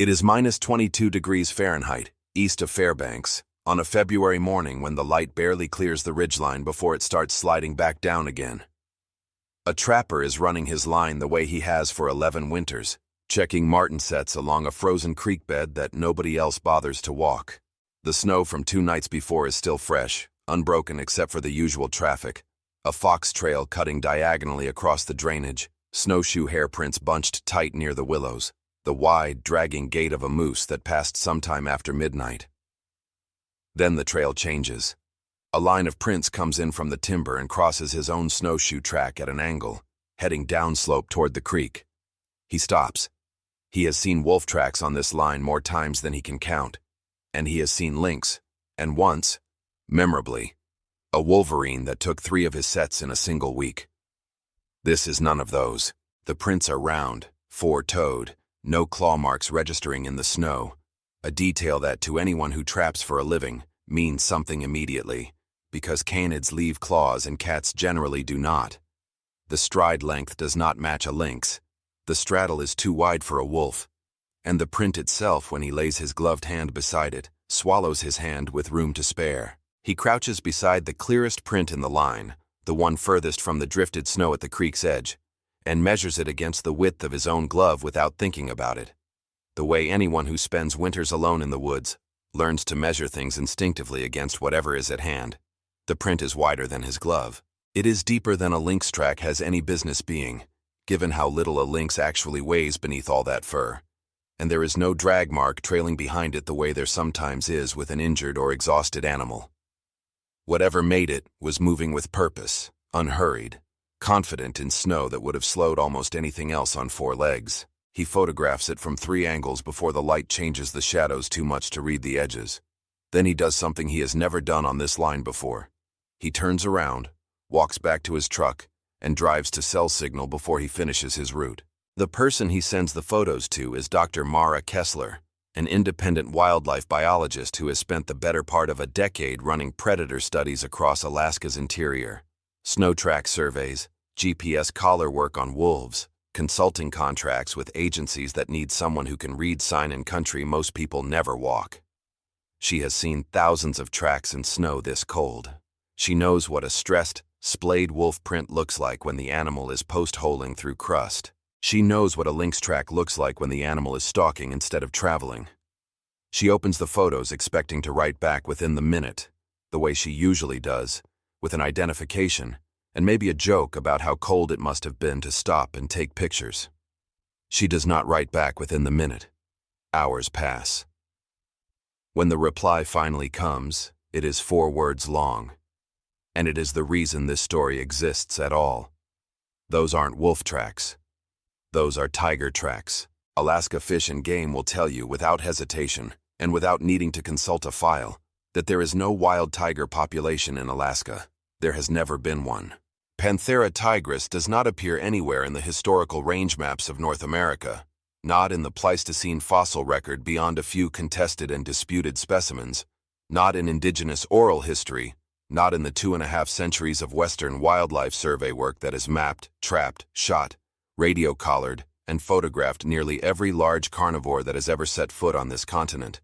It is minus 22 degrees Fahrenheit, east of Fairbanks, on a February morning when the light barely clears the ridgeline before it starts sliding back down again. A trapper is running his line the way he has for 11 winters, checking marten sets along a frozen creek bed that nobody else bothers to walk. The snow from 2 nights before is still fresh, unbroken except for the usual traffic, a fox trail cutting diagonally across the drainage, snowshoe hairprints bunched tight near the willows, the wide, dragging gait of a moose that passed sometime after midnight. Then the trail changes. A line of prints comes in from the timber and crosses his own snowshoe track at an angle, heading downslope toward the creek. He stops. He has seen wolf tracks on this line more times than he can count, and he has seen lynx, and once, memorably, a wolverine that took 3 of his sets in a single week. This is none of those. The prints are round, 4-toed, no claw marks registering in the snow, a detail that to anyone who traps for a living means something immediately, because canids leave claws and cats generally do not. The stride length does not match a lynx, the straddle is too wide for a wolf, and the print itself, when he lays his gloved hand beside it, swallows his hand with room to spare. He crouches beside the clearest print in the line, the one furthest from the drifted snow at the creek's edge, and measures it against the width of his own glove without thinking about it. The way anyone who spends winters alone in the woods learns to measure things instinctively against whatever is at hand. The print is wider than his glove. It is deeper than a lynx track has any business being, given how little a lynx actually weighs beneath all that fur. And there is no drag mark trailing behind it the way there sometimes is with an injured or exhausted animal. Whatever made it was moving with purpose, unhurried, confident in snow that would have slowed almost anything else on 4 legs. He photographs it from 3 angles before the light changes the shadows too much to read the edges. Then he does something he has never done on this line before. He turns around, walks back to his truck, and drives to cell signal before he finishes his route. The person he sends the photos to is Dr. Mara Kessler, an independent wildlife biologist who has spent the better part of a decade running predator studies across Alaska's interior. Snow track surveys, GPS collar work on wolves, consulting contracts with agencies that need someone who can read sign in country most people never walk. She has seen thousands of tracks in snow this cold. She knows what a stressed, splayed wolf print looks like when the animal is post-holing through crust. She knows what a lynx track looks like when the animal is stalking instead of traveling. She opens the photos expecting to write back within the minute, the way she usually does, with an identification, and maybe a joke about how cold it must have been to stop and take pictures. She does not write back within the minute. Hours pass. When the reply finally comes, it is 4 words long. And it is the reason this story exists at all. Those aren't wolf tracks. Those are tiger tracks. Alaska Fish and Game will tell you without hesitation, and without needing to consult a file, that there is no wild tiger population in Alaska. There has never been one. Panthera tigris does not appear anywhere in the historical range maps of North America, not in the Pleistocene fossil record beyond a few contested and disputed specimens, not in indigenous oral history, not in the 2.5 centuries of Western wildlife survey work that has mapped, trapped, shot, radio-collared, and photographed nearly every large carnivore that has ever set foot on this continent.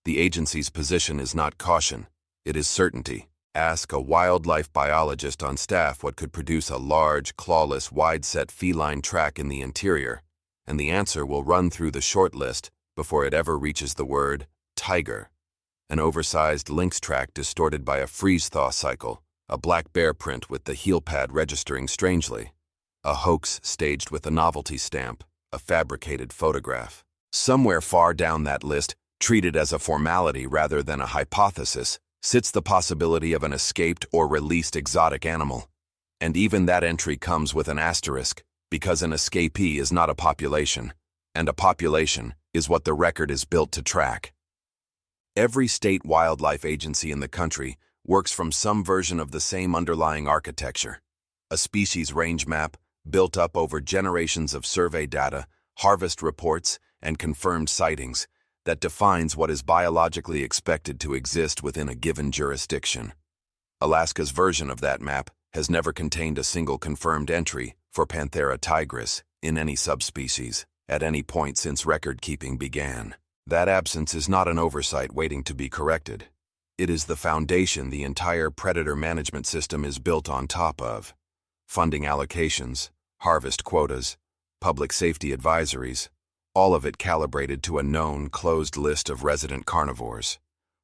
The agency's position is not caution, it is certainty. Ask a wildlife biologist on staff what could produce a large, clawless, wide-set feline track in the interior, and the answer will run through the short list before it ever reaches the word tiger. An oversized lynx track distorted by a freeze-thaw cycle, a black bear print with the heel pad registering strangely, a hoax staged with a novelty stamp, a fabricated photograph. Somewhere far down that list, treated as a formality rather than a hypothesis, sits the possibility of an escaped or released exotic animal. And even that entry comes with an asterisk, because an escapee is not a population, and a population is what the record is built to track. Every state wildlife agency in the country works from some version of the same underlying architecture. A species range map, built up over generations of survey data, harvest reports, and confirmed sightings, that defines what is biologically expected to exist within a given jurisdiction. Alaska's version of that map has never contained a single confirmed entry for Panthera tigris in any subspecies. at any point since record-keeping began. That absence is not an oversight waiting to be corrected. It is the foundation the entire predator management system is built on top of. Funding allocations, harvest quotas, public safety advisories, all of it calibrated to a known, closed list of resident carnivores.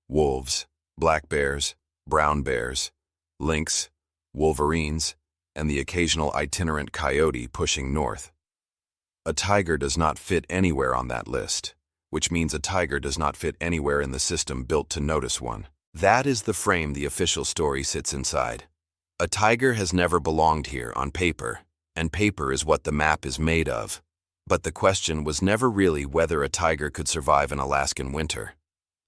Wolves, black bears, brown bears, lynx, wolverines, and the occasional itinerant coyote pushing north. A tiger does not fit anywhere on that list, which means a tiger does not fit anywhere in the system built to notice one. That is the frame the official story sits inside. A tiger has never belonged here on paper, and paper is what the map is made of. But the question was never really whether a tiger could survive an Alaskan winter.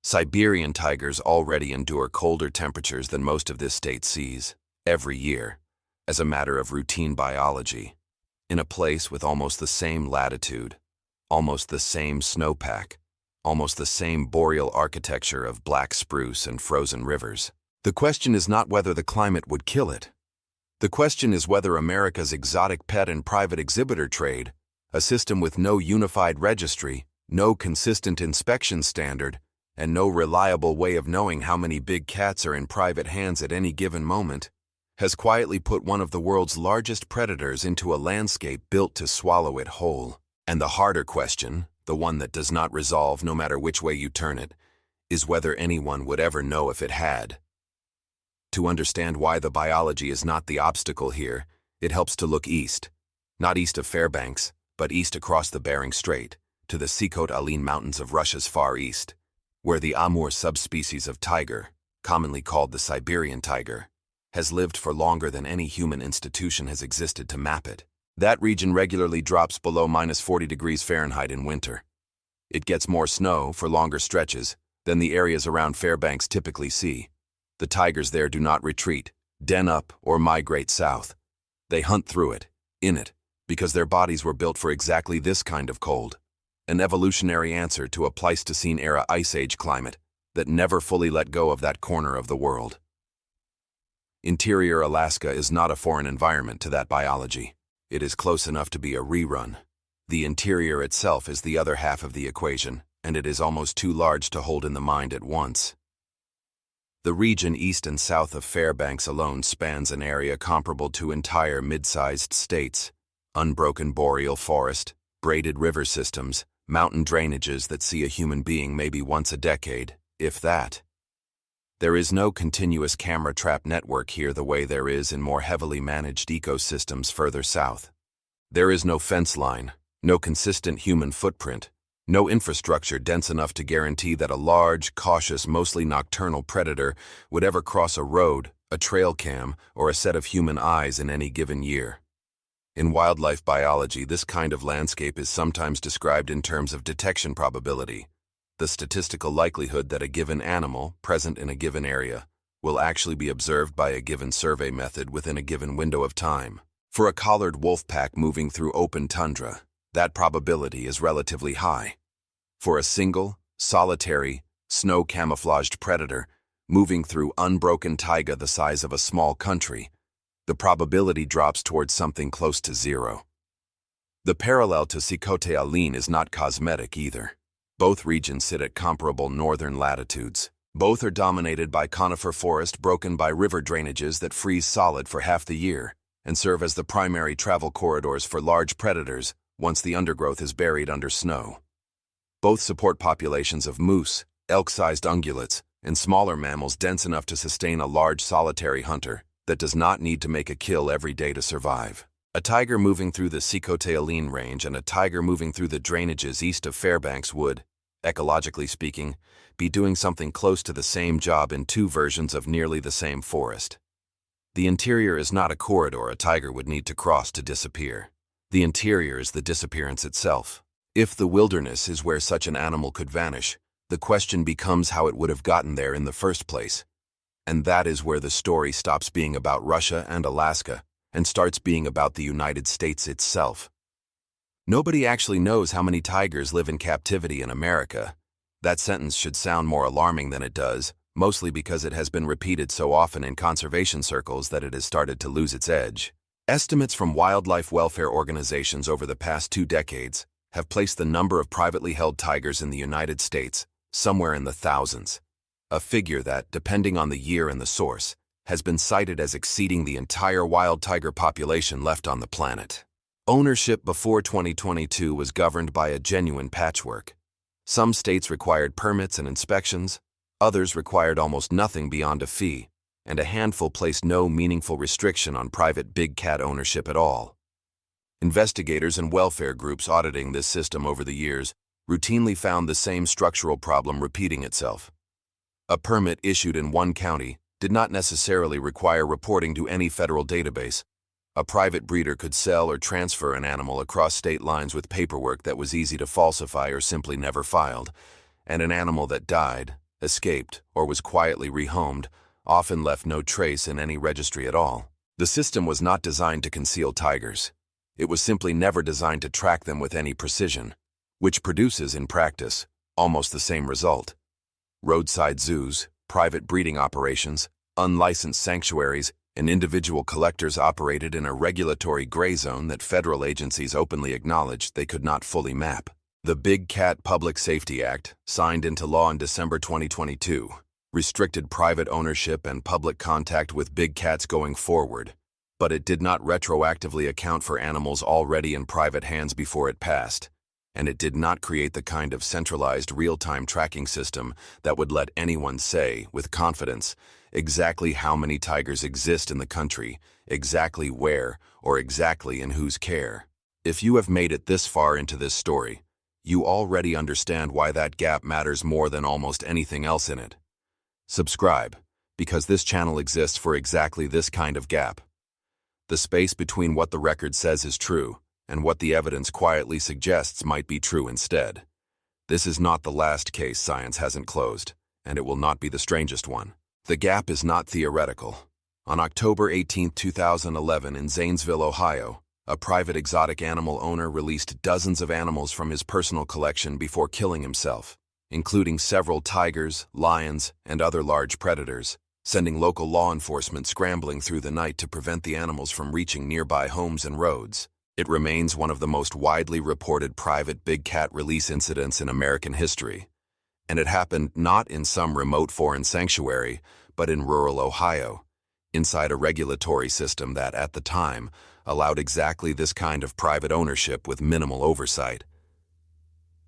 Siberian tigers already endure colder temperatures than most of this state sees, every year, as a matter of routine biology. In a place with almost the same latitude, almost the same snowpack, almost the same boreal architecture of black spruce and frozen rivers. The question is not whether the climate would kill it. The question is whether America's exotic pet and private exhibitor trade, a system with no unified registry, no consistent inspection standard, and no reliable way of knowing how many big cats are in private hands at any given moment, has quietly put one of the world's largest predators into a landscape built to swallow it whole. And the harder question, the one that does not resolve no matter which way you turn it, is whether anyone would ever know if it had. To understand why the biology is not the obstacle here, it helps to look east. Not east of Fairbanks, but east across the Bering Strait, to the Sikhote-Alin Mountains of Russia's Far East, where the Amur subspecies of tiger, commonly called the Siberian tiger, has lived for longer than any human institution has existed to map it. That region regularly drops below -40°F in winter. It gets more snow for longer stretches than the areas around Fairbanks typically see. The tigers there do not retreat, den up, or migrate south. They hunt through it, in it, because their bodies were built for exactly this kind of cold. An evolutionary answer to a Pleistocene-era Ice Age climate that never fully let go of that corner of the world. Interior Alaska is not a foreign environment to that biology. It is close enough to be a rerun. The interior itself is the other half of the equation, and it is almost too large to hold in the mind at once. The region east and south of Fairbanks alone spans an area comparable to entire mid-sized states. Unbroken boreal forest, braided river systems, mountain drainages that see a human being maybe once a decade, if that. There is no continuous camera trap network here the way there is in more heavily managed ecosystems further south. There is no fence line, no consistent human footprint, no infrastructure dense enough to guarantee that a large, cautious, mostly nocturnal predator would ever cross a road, a trail cam, or a set of human eyes in any given year. In wildlife biology, this kind of landscape is sometimes described in terms of detection probability, the statistical likelihood that a given animal, present in a given area, will actually be observed by a given survey method within a given window of time. For a collared wolf pack moving through open tundra, that probability is relatively high. For a single, solitary, snow-camouflaged predator moving through unbroken taiga the size of a small country, the probability drops towards something close to zero. The parallel to Sikhote-Alin is not cosmetic either. Both regions sit at comparable northern latitudes. Both are dominated by conifer forest broken by river drainages that freeze solid for half the year and serve as the primary travel corridors for large predators once the undergrowth is buried under snow. Both support populations of moose, elk-sized ungulates, and smaller mammals dense enough to sustain a large solitary hunter that does not need to make a kill every day to survive. A tiger moving through the Sikhote-Alin range and a tiger moving through the drainages east of Fairbanks would, ecologically speaking, be doing something close to the same job in two versions of nearly the same forest. The interior is not a corridor a tiger would need to cross to disappear. The interior is the disappearance itself. If the wilderness is where such an animal could vanish, the question becomes how it would have gotten there in the first place. And that is where the story stops being about Russia and Alaska and starts being about the United States itself. Nobody actually knows how many tigers live in captivity in America. That sentence should sound more alarming than it does, mostly because it has been repeated so often in conservation circles that it has started to lose its edge. Estimates from wildlife welfare organizations over the past 2 decades have placed the number of privately held tigers in the United States somewhere in the thousands, a figure that, depending on the year and the source, has been cited as exceeding the entire wild tiger population left on the planet. Ownership before 2022 was governed by a genuine patchwork. Some states required permits and inspections, others required almost nothing beyond a fee, and a handful placed no meaningful restriction on private big cat ownership at all. Investigators and welfare groups auditing this system over the years routinely found the same structural problem repeating itself. A permit issued in one county did not necessarily require reporting to any federal database. A private breeder could sell or transfer an animal across state lines with paperwork that was easy to falsify or simply never filed, and an animal that died, escaped, or was quietly rehomed often left no trace in any registry at all. The system was not designed to conceal tigers. It was simply never designed to track them with any precision, which produces, in practice, almost the same result. Roadside zoos, private breeding operations, unlicensed sanctuaries, and individual collectors operated in a regulatory gray zone that federal agencies openly acknowledged they could not fully map. The Big Cat Public Safety Act, signed into law in December 2022, restricted private ownership and public contact with big cats going forward, but it did not retroactively account for animals already in private hands before it passed, and it did not create the kind of centralized real-time tracking system that would let anyone say, with confidence, exactly how many tigers exist in the country, exactly where, or exactly in whose care. If you have made it this far into this story, you already understand why that gap matters more than almost anything else in it. Subscribe, because this channel exists for exactly this kind of gap. The space between what the record says is true and what the evidence quietly suggests might be true instead. This is not the last case science hasn't closed, and it will not be the strangest one. The gap is not theoretical. On October 18, 2011, in Zanesville, Ohio, a private exotic animal owner released dozens of animals from his personal collection before killing himself, including several tigers, lions, and other large predators, sending local law enforcement scrambling through the night to prevent the animals from reaching nearby homes and roads. It remains one of the most widely reported private big cat release incidents in American history, and it happened not in some remote foreign sanctuary, but in rural Ohio, inside a regulatory system that, at the time, allowed exactly this kind of private ownership with minimal oversight.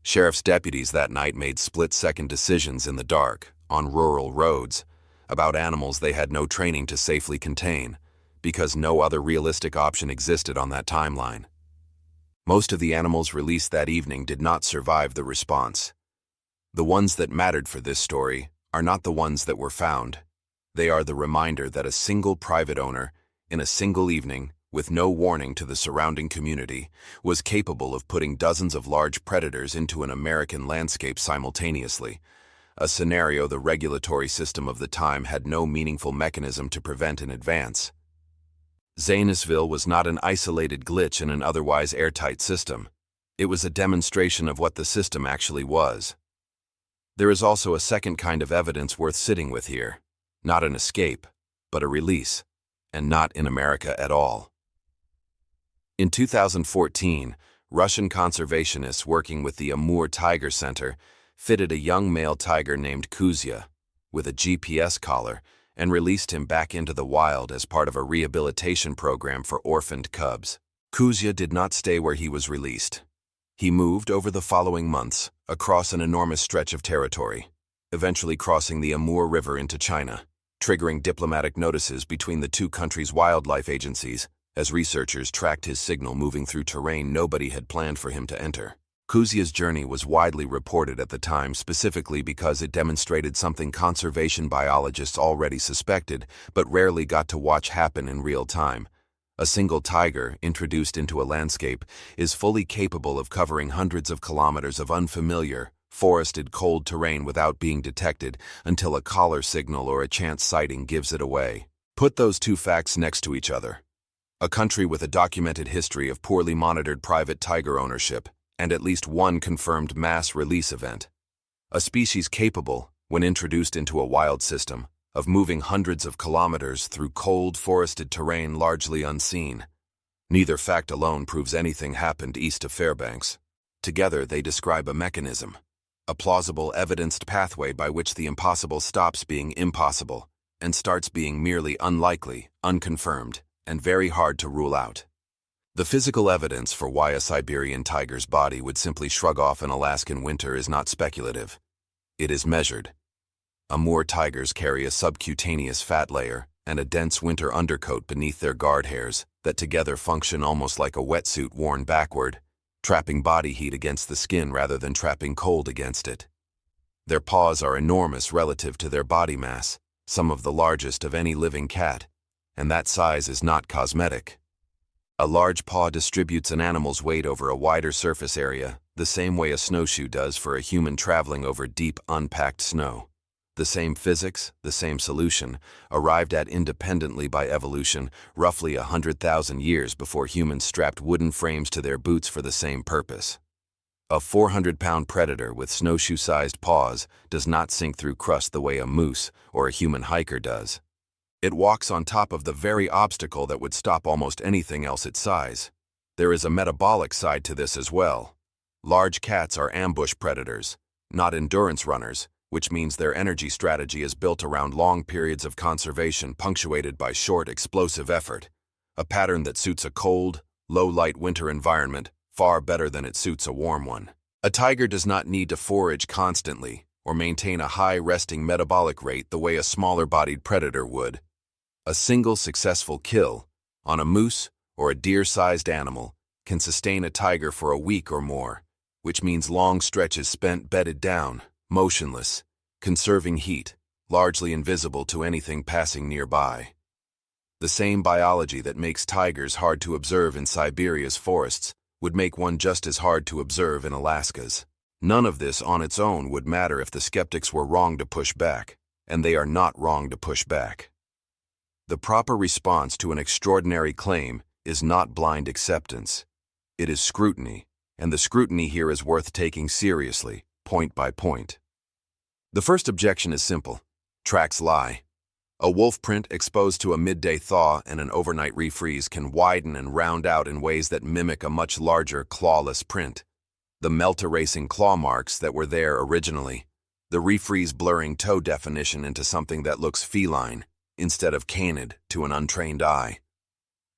Sheriff's deputies that night made split-second decisions in the dark, on rural roads, about animals they had no training to safely contain, because no other realistic option existed on that timeline. Most of the animals released that evening did not survive the response. The ones that mattered for this story are not the ones that were found. They are the reminder that a single private owner, in a single evening, with no warning to the surrounding community, was capable of putting dozens of large predators into an American landscape simultaneously, a scenario the regulatory system of the time had no meaningful mechanism to prevent in advance. Zanesville was not an isolated glitch in an otherwise airtight system. It was a demonstration of what the system actually was. There is also a second kind of evidence worth sitting with here. Not an escape, but a release, and not in America at all. In 2014, Russian conservationists working with the Amur Tiger Center fitted a young male tiger named Kuzya with a GPS collar and released him back into the wild as part of a rehabilitation program for orphaned cubs. Kuzya did not stay where he was released. He moved over the following months across an enormous stretch of territory, eventually crossing the Amur River into China, triggering diplomatic notices between the two countries' wildlife agencies as researchers tracked his signal moving through terrain nobody had planned for him to enter. Kuzya's journey was widely reported at the time specifically because it demonstrated something conservation biologists already suspected but rarely got to watch happen in real time. A single tiger, introduced into a landscape, is fully capable of covering hundreds of kilometers of unfamiliar, forested cold terrain without being detected until a collar signal or a chance sighting gives it away. Put those two facts next to each other. A country with a documented history of poorly monitored private tiger ownership, and at least one confirmed mass release event. A species capable, when introduced into a wild system, of moving hundreds of kilometers through cold, forested terrain largely unseen. Neither fact alone proves anything happened east of Fairbanks. Together, they describe a mechanism, a plausible, evidenced pathway by which the impossible stops being impossible and starts being merely unlikely, unconfirmed, and very hard to rule out. The physical evidence for why a Siberian tiger's body would simply shrug off an Alaskan winter is not speculative. It is measured. Amur tigers carry a subcutaneous fat layer and a dense winter undercoat beneath their guard hairs that together function almost like a wetsuit worn backward, trapping body heat against the skin rather than trapping cold against it. Their paws are enormous relative to their body mass, some of the largest of any living cat, and that size is not cosmetic. A large paw distributes an animal's weight over a wider surface area, the same way a snowshoe does for a human traveling over deep, unpacked snow. The same physics, the same solution, arrived at independently by evolution roughly 100,000 years before humans strapped wooden frames to their boots for the same purpose. A 400-pound predator with snowshoe-sized paws does not sink through crust the way a moose or a human hiker does. It walks on top of the very obstacle that would stop almost anything else its size. There is a metabolic side to this as well. Large cats are ambush predators, not endurance runners, which means their energy strategy is built around long periods of conservation punctuated by short, explosive effort, a pattern that suits a cold, low-light winter environment far better than it suits a warm one. A tiger does not need to forage constantly or maintain a high resting metabolic rate the way a smaller-bodied predator would. A single successful kill on a moose or a deer-sized animal can sustain a tiger for a week or more, which means long stretches spent bedded down, motionless, conserving heat, largely invisible to anything passing nearby. The same biology that makes tigers hard to observe in Siberia's forests would make one just as hard to observe in Alaska's. None of this on its own would matter if the skeptics were wrong to push back, and they are not wrong to push back. The proper response to an extraordinary claim is not blind acceptance. It is scrutiny, and the scrutiny here is worth taking seriously, point by point. The first objection is simple. Tracks lie. A wolf print exposed to a midday thaw and an overnight refreeze can widen and round out in ways that mimic a much larger clawless print. The melt-erasing claw marks that were there originally, the refreeze blurring toe definition into something that looks feline, instead of canid to an untrained eye.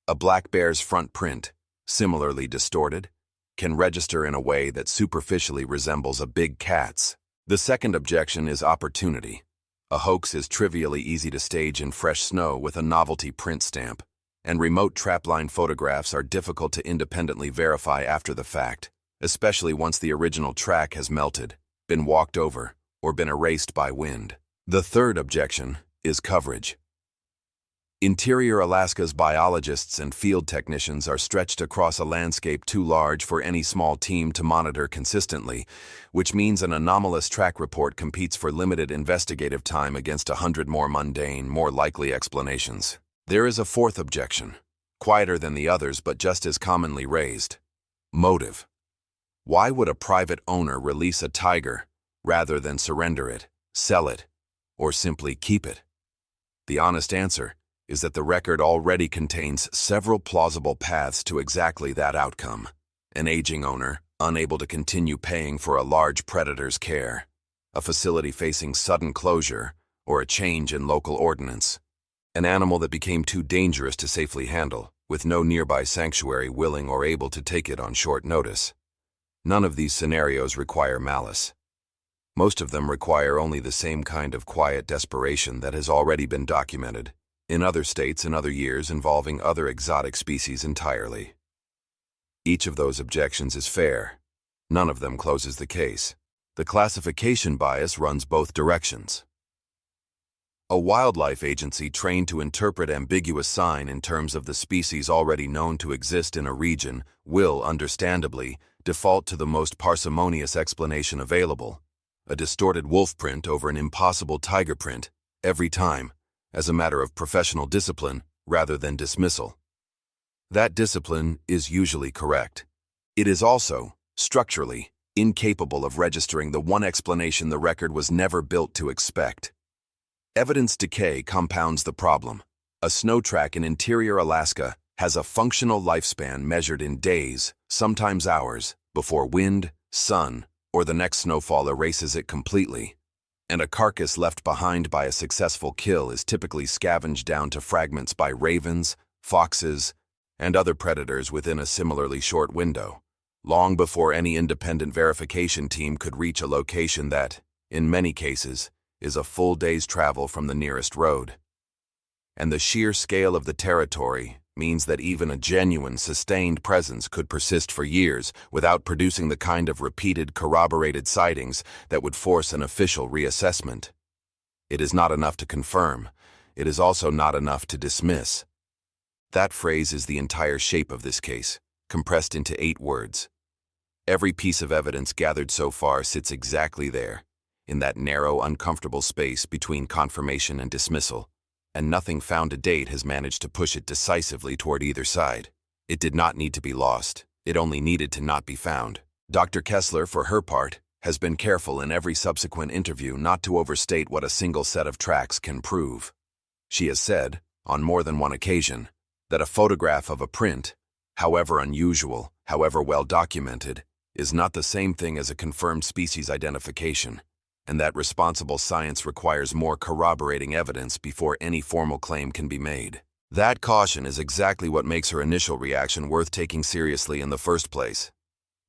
A black bear's front print, similarly distorted, can register in a way that superficially resembles a big cat's. The second objection is opportunity. A hoax is trivially easy to stage in fresh snow with a novelty print stamp, and remote trapline photographs are difficult to independently verify after the fact, especially once the original track has melted, been walked over, or been erased by wind. The third objection is coverage. Interior Alaska's biologists and field technicians are stretched across a landscape too large for any small team to monitor consistently, which means an anomalous track report competes for limited investigative time against 100 more mundane, more likely explanations. There is a fourth objection, quieter than the others but just as commonly raised. Motive. Why would a private owner release a tiger rather than surrender it, sell it, or simply keep it? The honest answer is that the record already contains several plausible paths to exactly that outcome. An aging owner, unable to continue paying for a large predator's care, a facility facing sudden closure, or a change in local ordinance. An animal that became too dangerous to safely handle, with no nearby sanctuary willing or able to take it on short notice. None of these scenarios require malice. Most of them require only the same kind of quiet desperation that has already been documented in other states in other years involving other exotic species entirely. Each of those objections is fair. None of them closes the case. The classification bias runs both directions. A wildlife agency trained to interpret ambiguous sign in terms of the species already known to exist in a region will, understandably, default to the most parsimonious explanation available, a distorted wolf print over an impossible tiger print, every time, as a matter of professional discipline rather than dismissal. That discipline is usually correct. It is also, structurally, incapable of registering the one explanation the record was never built to expect. Evidence decay compounds the problem. A snow track in interior Alaska has a functional lifespan measured in days, sometimes hours, before wind, sun, or the next snowfall erases it completely, and a carcass left behind by a successful kill is typically scavenged down to fragments by ravens, foxes, and other predators within a similarly short window, long before any independent verification team could reach a location that, in many cases, is a full day's travel from the nearest road. And the sheer scale of the territory means that even a genuine, sustained presence could persist for years without producing the kind of repeated, corroborated sightings that would force an official reassessment. It is not enough to confirm. It is also not enough to dismiss. That phrase is the entire shape of this case, compressed into 8 words. Every piece of evidence gathered so far sits exactly there, in that narrow, uncomfortable space between confirmation and dismissal, and nothing found to date has managed to push it decisively toward either side. It did not need to be lost. It only needed to not be found. Dr. Kessler, for her part, has been careful in every subsequent interview not to overstate what a single set of tracks can prove. She has said, on more than one occasion, that a photograph of a print, however unusual, however well documented, is not the same thing as a confirmed species identification, and that responsible science requires more corroborating evidence before any formal claim can be made. That caution is exactly what makes her initial reaction worth taking seriously in the first place.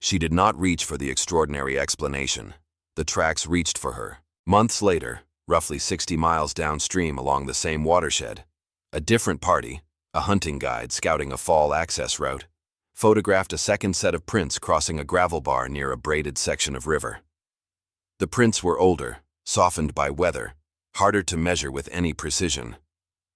She did not reach for the extraordinary explanation. The tracks reached for her. Months later, roughly 60 miles downstream along the same watershed, a different party, a hunting guide scouting a fall access route, photographed a second set of prints crossing a gravel bar near a braided section of river. The prints were older, softened by weather, harder to measure with any precision.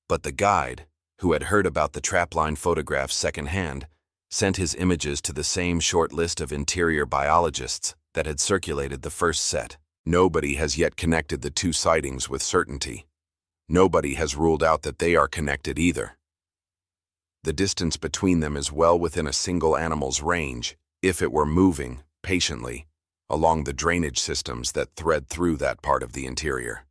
But the guide, who had heard about the trapline photographs secondhand, sent his images to the same short list of interior biologists that had circulated the first set. Nobody has yet connected the 2 sightings with certainty. Nobody has ruled out that they are connected either. The distance between them is well within a single animal's range, if it were moving, patiently, along the drainage systems that thread through that part of the interior.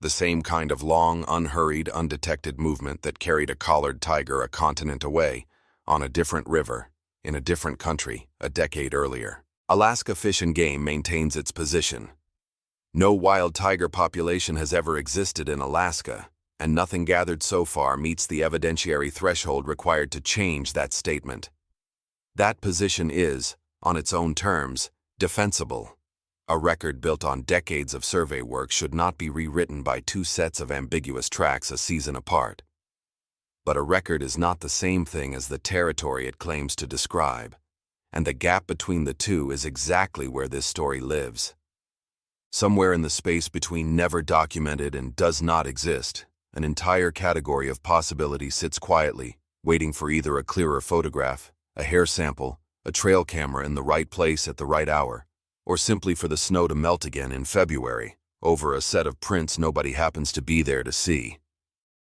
The same kind of long, unhurried, undetected movement that carried a collared tiger a continent away, on a different river, in a different country, a decade earlier. Alaska Fish and Game maintains its position. No wild tiger population has ever existed in Alaska, and nothing gathered so far meets the evidentiary threshold required to change that statement. That position is, on its own terms, defensible. A record built on decades of survey work should not be rewritten by 2 sets of ambiguous tracks a season apart. But a record is not the same thing as the territory it claims to describe, and the gap between the 2 is exactly where this story lives. Somewhere in the space between never documented and does not exist, an entire category of possibility sits quietly, waiting for either a clearer photograph, a hair sample, a trail camera in the right place at the right hour, or simply for the snow to melt again in February, over a set of prints nobody happens to be there to see.